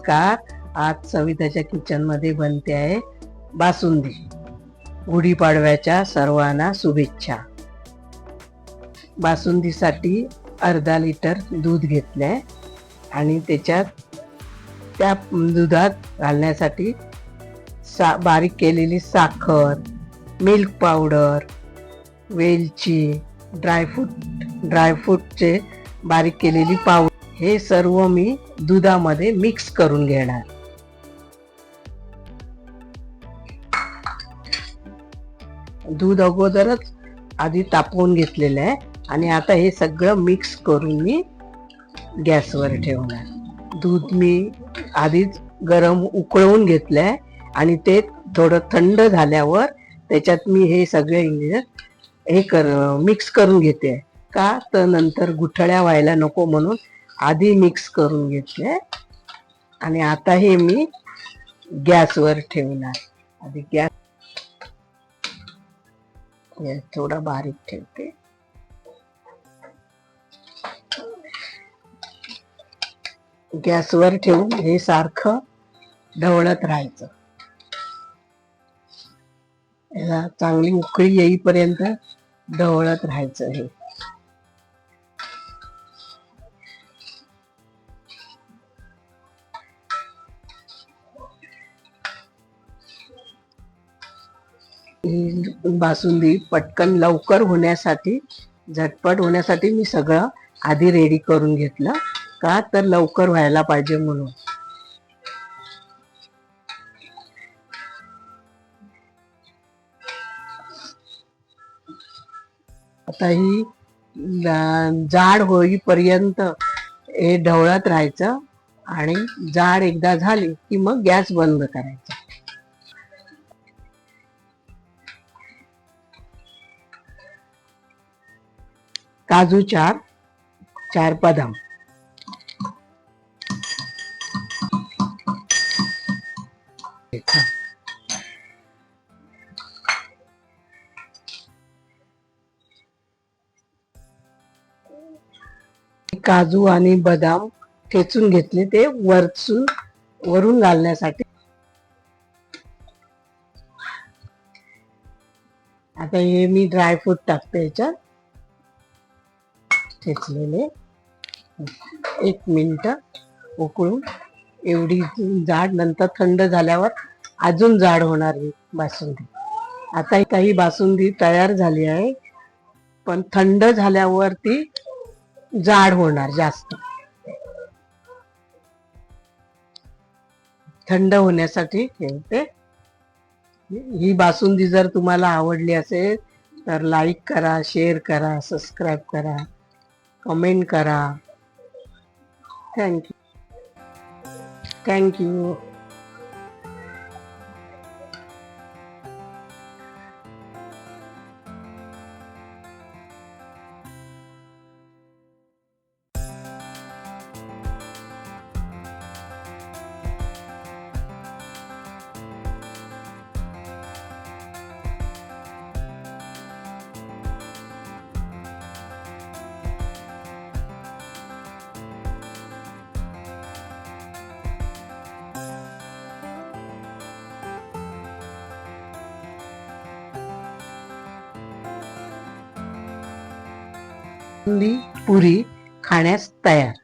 नमस्कार. आज सविताच्या किचन मध्ये बनते आहे बासुंदी. गुढीपाडव्याच्या सर्वांना शुभेच्छा. बासुंदीसाठी अर्धा लिटर दूध घेतलंय आणि त्याच्यात त्या दुधात घालण्यासाठी बारीक केलेली साखर, मिल्क पावडर, वेलची, ड्रायफ्रूटचे बारीक केलेली पावडर, हे सर्व मी दुधामध्ये मिक्स करून घेणार. दूध अगोदरच आधी तापवून घेतलेलं आहे आणि आता हे सगळं मिक्स करून मी गॅसवर ठेवणार. दूध मी आधीच गरम उकळवून घेतलंय आणि ते थोडं थंड झाल्यावर त्याच्यात मी हे सगळे इंग्रेडियंट मिक्स करून घेते. का तर नंतर गुठळ्या व्हायला नको म्हणून आधी मिक्स करून घेतले आणि आता हे मी गॅसवर ठेवणार. आधी गॅस थोडा बारीक ठेवते. गॅसवर ठेवून हे सारखं ढवळत राहायचं. याला चांगली उकळी येईपर्यंत ढवळत राहायचं. हे बासुंदी पटकन लवकर होण्यासाठी, झटपट होण्यासाठी मी सगळं आधी रेडी करून घेतलं. का तर लवकर व्हायला पाहिजे म्हणून. आता ही जाड होईपर्यंत हे ढवळत राहायचं आणि जाड एकदा झाली की मग गॅस बंद करायचा. काजू 4 बदाम, काजू आणि बदाम ठेचून घेतले ते वरून घालण्यासाठी. आता हे मी ड्रायफ्रूट टाकते याच्यात ठेचलेले. 1 मिनिट उकळून एवढी जाड, नंतर थंड झाल्यावर अजून जाड होणार ही बासुंदी. आता काही बासुंदी तयार झाली आहे, पण थंड झाल्यावर ती जाड होणार जास्त. थंड होण्यासाठी ठेवते. ही बासुंदी जर तुम्हाला आवडली असेल तर लाईक करा, शेअर करा, सबस्क्राईब करा, कमेंट करा. थँक्यू. पुरी खाण्यास तयार.